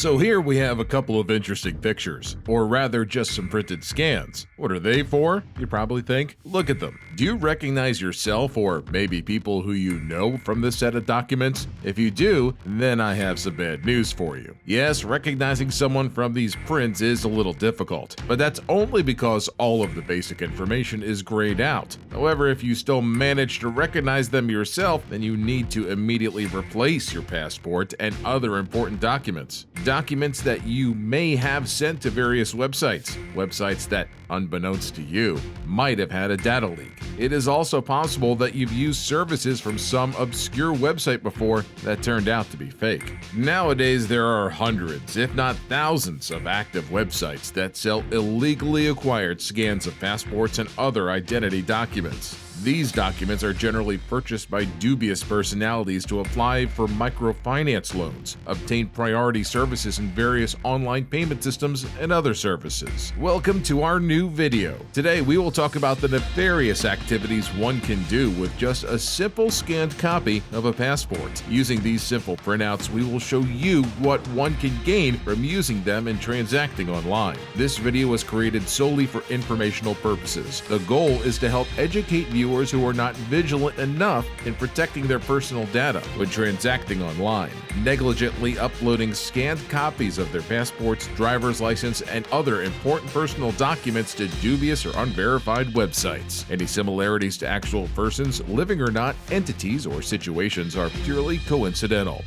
So here we have a couple of interesting pictures, or rather just some printed scans. What are they for? You probably think. Look at them. Do you recognize yourself or maybe people who you know from this set of documents? If you do, then I have some bad news for you. Yes, recognizing someone from these prints is a little difficult, but that's only because all of the basic information is grayed out. However, if you still manage to recognize them yourself, then you need to immediately replace your passport and other important documents. Documents that you may have sent to various websites that, unbeknownst to you, might have had a data leak. It is also possible that you've used services from some obscure website before that turned out to be fake. Nowadays, there are hundreds, if not thousands, of active websites that sell illegally acquired scans of passports and other identity documents. These documents are generally purchased by dubious personalities to apply for microfinance loans, obtain priority services in various online payment systems, and other services. Welcome to our new video. Today we will talk about the nefarious activities one can do with just a simple scanned copy of a passport. Using these simple printouts, we will show you what one can gain from using them and transacting online. This video was created solely for informational purposes. The goal is to help educate viewers who are not vigilant enough in protecting their personal data when transacting online, negligently uploading scanned copies of their passports, driver's license, and other important personal documents to dubious or unverified websites. Any similarities to actual persons, living or not, entities, or situations are purely coincidental.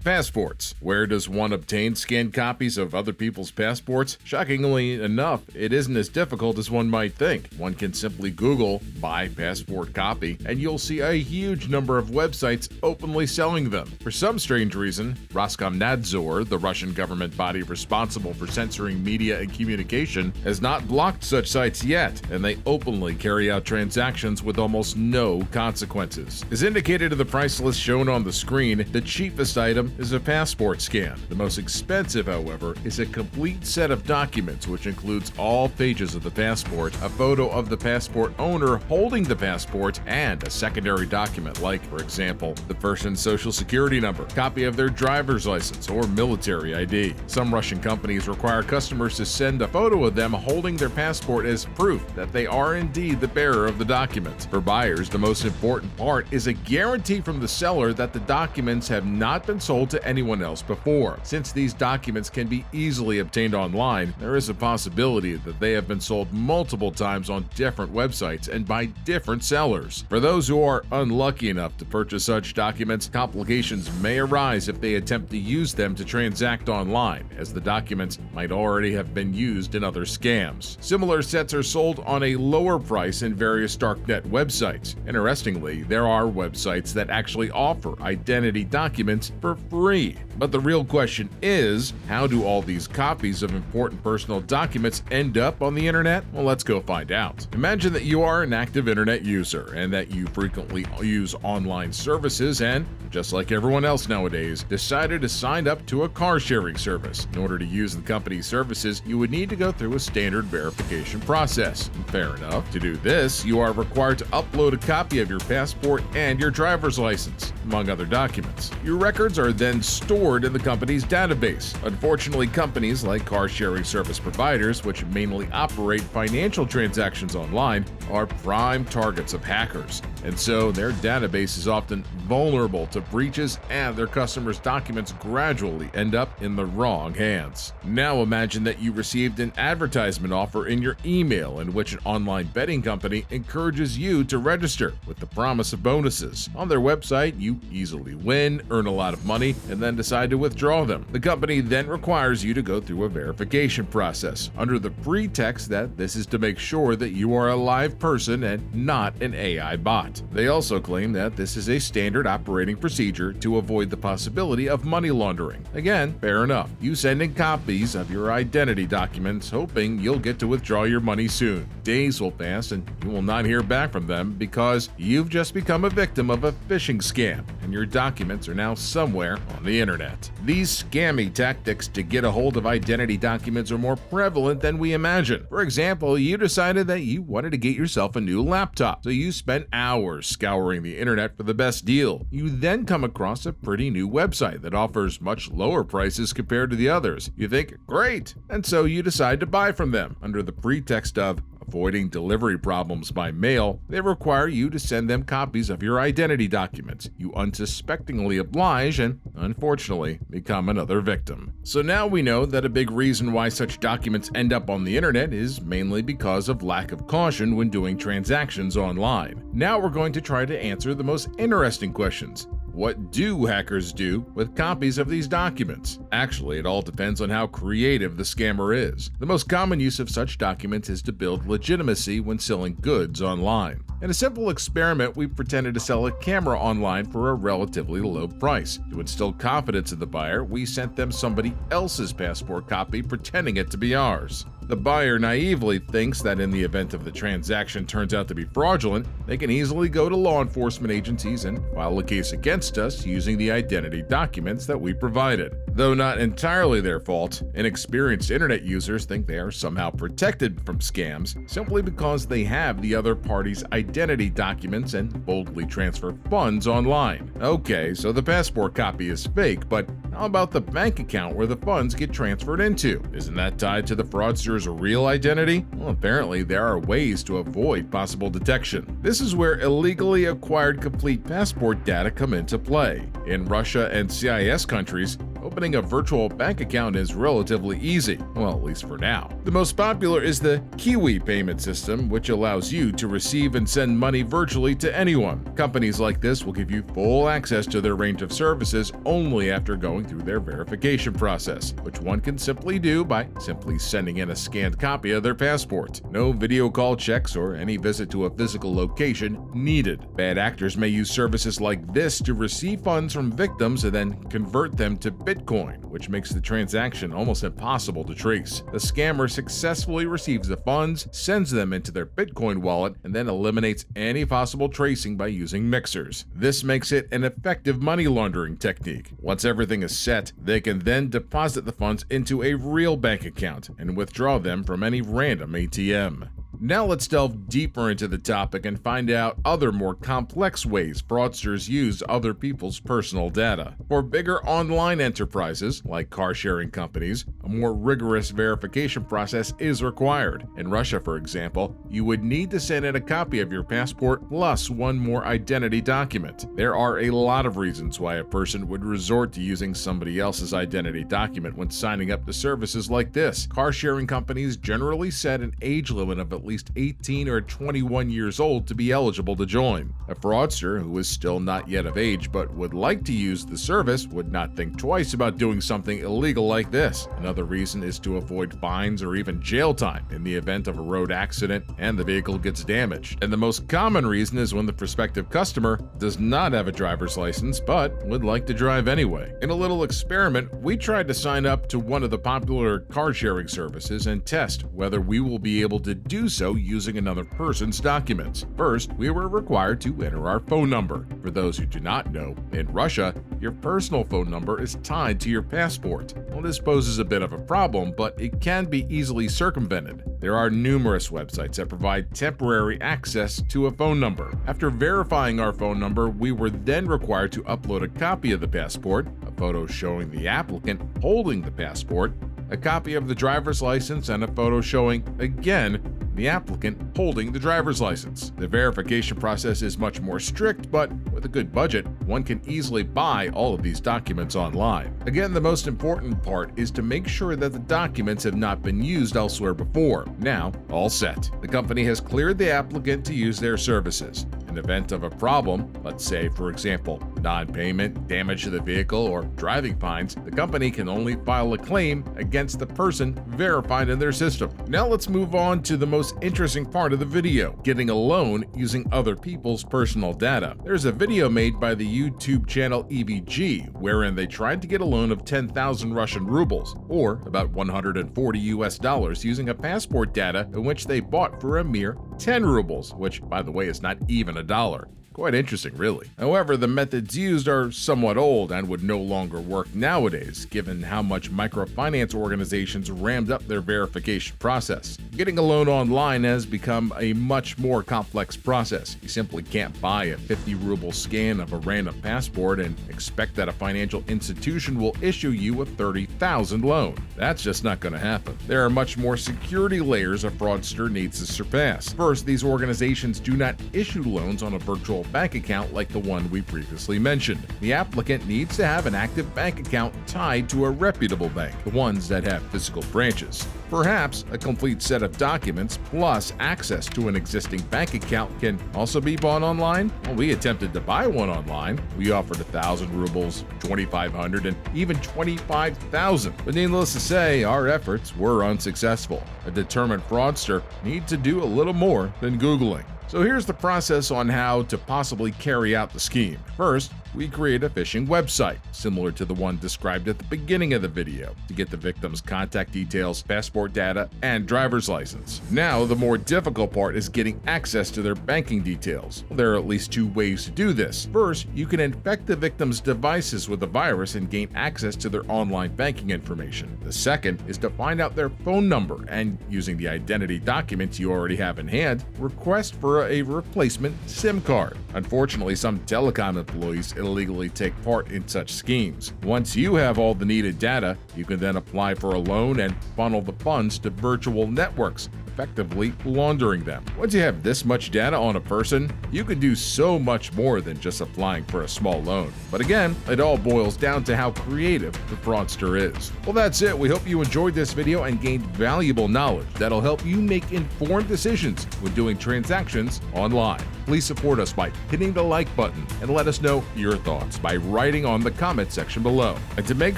Passports. Where does one obtain scanned copies of other people's passports? Shockingly enough, it isn't as difficult as one might think. One can simply Google "buy passport copy" and you'll see a huge number of websites openly selling them. For some strange reason, Roskomnadzor, the Russian government body responsible for censoring media and communication, has not blocked such sites yet, and they openly carry out transactions with almost no consequences. As indicated in the price list shown on the screen, the cheapest item is a passport scan. The most expensive, however, is a complete set of documents which includes all pages of the passport, a photo of the passport owner holding the passport, and a secondary document like, for example, the person's social security number, copy of their driver's license, or military ID. Some Russian companies require customers to send a photo of them holding their passport as proof that they are indeed the bearer of the document. For buyers, the most important part is a guarantee from the seller that the documents have not been sold to anyone else before. Since these documents can be easily obtained online, there is a possibility that they have been sold multiple times on different websites and by different sellers. For those who are unlucky enough to purchase such documents, complications may arise if they attempt to use them to transact online, as the documents might already have been used in other scams. Similar sets are sold on a lower price in various darknet websites. Interestingly, there are websites that actually offer identity documents for free. But the real question is, how do all these copies of important personal documents end up on the internet? Well, let's go find out. Imagine that you are an active internet user and that you frequently use online services and, just like everyone else nowadays, decided to sign up to a car-sharing service. In order to use the company's services, you would need to go through a standard verification process. Fair enough. To do this, you are required to upload a copy of your passport and your driver's license, among other documents. Your records are then stored in the company's database. Unfortunately, companies like car-sharing service providers, which mainly operate financial transactions online, are prime targets of hackers, and so their database is often vulnerable to breaches and their customers' documents gradually end up in the wrong hands. Now imagine that you received an advertisement offer in your email in which an online betting company encourages you to register with the promise of bonuses. On their website, you easily win, earn a lot of money, and then decide to withdraw them. The company then requires you to go through a verification process under the pretext that this is to make sure that you are a live person and not an AI bot. They also claim that this is a standard operating procedure to avoid the possibility of money laundering. Again, fair enough. You send in copies of your identity documents hoping you'll get to withdraw your money soon. Days will pass and you will not hear back from them because you've just become a victim of a phishing scam and your documents are now somewhere on the internet. These scammy tactics to get a hold of identity documents are more prevalent than we imagine. For example, you decided that you wanted to get yourself a new laptop, so you spent hours scouring the internet for the best deal. You then come across a pretty new website that offers much lower prices compared to the others. You think, great, and so you decide to buy from them. Under the pretext of avoiding delivery problems by mail, they require you to send them copies of your identity documents. You unsuspectingly oblige and, unfortunately, become another victim. So now we know that a big reason why such documents end up on the internet is mainly because of lack of caution when doing transactions online. Now we're going to try to answer the most interesting questions. What do hackers do with copies of these documents? Actually, it all depends on how creative the scammer is. The most common use of such documents is to build legitimacy when selling goods online. In a simple experiment, we pretended to sell a camera online for a relatively low price. To instill confidence in the buyer, we sent them somebody else's passport copy pretending it to be ours. The buyer naively thinks that in the event of the transaction turns out to be fraudulent, they can easily go to law enforcement agencies and file a case against us using the identity documents that we provided. Though not entirely their fault, inexperienced internet users think they are somehow protected from scams simply because they have the other party's identity documents and boldly transfer funds online. Okay, so the passport copy is fake, but how about the bank account where the funds get transferred into? Isn't that tied to the fraudster's real identity? Well, apparently there are ways to avoid possible detection. This is where illegally acquired complete passport data come into play. In Russia and CIS countries, opening a virtual bank account is relatively easy, well, at least for now. The most popular is the Kiwi payment system, which allows you to receive and send money virtually to anyone. Companies like this will give you full access to their range of services only after going through their verification process, which one can simply do by simply sending in a scanned copy of their passport. No video call checks or any visit to a physical location needed. Bad actors may use services like this to receive funds from victims and then convert them to Bitcoin, which makes the transaction almost impossible to trace. The scammer successfully receives the funds, sends them into their Bitcoin wallet, and then eliminates any possible tracing by using mixers. This makes it an effective money laundering technique. Once everything is set, they can then deposit the funds into a real bank account and withdraw them from any random ATM. Now let's delve deeper into the topic and find out other more complex ways fraudsters use other people's personal data. For bigger online enterprises, like car-sharing companies, a more rigorous verification process is required. In Russia, for example, you would need to send in a copy of your passport plus one more identity document. There are a lot of reasons why a person would resort to using somebody else's identity document when signing up to services like this. Car-sharing companies generally set an age limit of at least 18 or 21 years old to be eligible to join. A fraudster who is still not yet of age but would like to use the service would not think twice about doing something illegal like this. Another reason is to avoid fines or even jail time in the event of a road accident and the vehicle gets damaged. And the most common reason is when the prospective customer does not have a driver's license but would like to drive anyway. In a little experiment, we tried to sign up to one of the popular car-sharing services and test whether we will be able to do so using another person's documents. First, we were required to enter our phone number. For those who do not know, in Russia, your personal phone number is tied to your passport. Well, this poses a bit of a problem, but it can be easily circumvented. There are numerous websites that provide temporary access to a phone number. After verifying our phone number, we were then required to upload a copy of the passport, a photo showing the applicant holding the passport, a copy of the driver's license, and a photo showing, again, the applicant holding the driver's license. The verification process is much more strict, but with a good budget, one can easily buy all of these documents online. Again, the most important part is to make sure that the documents have not been used elsewhere before. Now, all set. The company has cleared the applicant to use their services. In the event of a problem, let's say, for example, non-payment, damage to the vehicle, or driving fines, the company can only file a claim against the person verified in their system. Now let's move on to the most interesting part of the video, getting a loan using other people's personal data. There's a video made by the YouTube channel EVG, wherein they tried to get a loan of 10,000 Russian rubles, or about $140 US, using a passport data in which they bought for a mere 10 rubles, which, by the way, is not even $1. Quite interesting, really. However, the methods used are somewhat old and would no longer work nowadays, given how much microfinance organizations rammed up their verification process. Getting a loan online has become a much more complex process. You simply can't buy a 50 ruble scan of a random passport and expect that a financial institution will issue you a 30,000 loan. That's just not going to happen. There are much more security layers a fraudster needs to surpass. First, these organizations do not issue loans on a virtual bank account like the one we previously mentioned. The applicant needs to have an active bank account tied to a reputable bank, the ones that have physical branches. Perhaps a complete set of documents plus access to an existing bank account can also be bought online. Well, we attempted to buy one online. We offered 1,000 rubles, 2,500, and even 25,000. But needless to say, our efforts were unsuccessful. A determined fraudster needs to do a little more than Googling. So here's the process on how to possibly carry out the scheme. First, we create a phishing website, similar to the one described at the beginning of the video, to get the victim's contact details, passport data, and driver's license. Now, the more difficult part is getting access to their banking details. There are at least two ways to do this. First, you can infect the victim's devices with a virus and gain access to their online banking information. The second is to find out their phone number and, using the identity documents you already have in hand, request for a replacement SIM card. Unfortunately, some telecom employees illegally take part in such schemes. Once you have all the needed data, you can then apply for a loan and funnel the funds to virtual networks, effectively laundering them. Once you have this much data on a person, you can do so much more than just applying for a small loan. But again, it all boils down to how creative the fraudster is. Well, that's it. We hope you enjoyed this video and gained valuable knowledge that'll help you make informed decisions when doing transactions online. Please support us by hitting the like button and let us know your thoughts by writing on the comment section below. And to make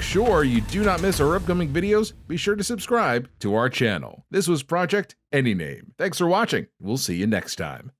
sure you do not miss our upcoming videos, be sure to subscribe to our channel. This was Project Any Name. Thanks for watching. We'll see you next time.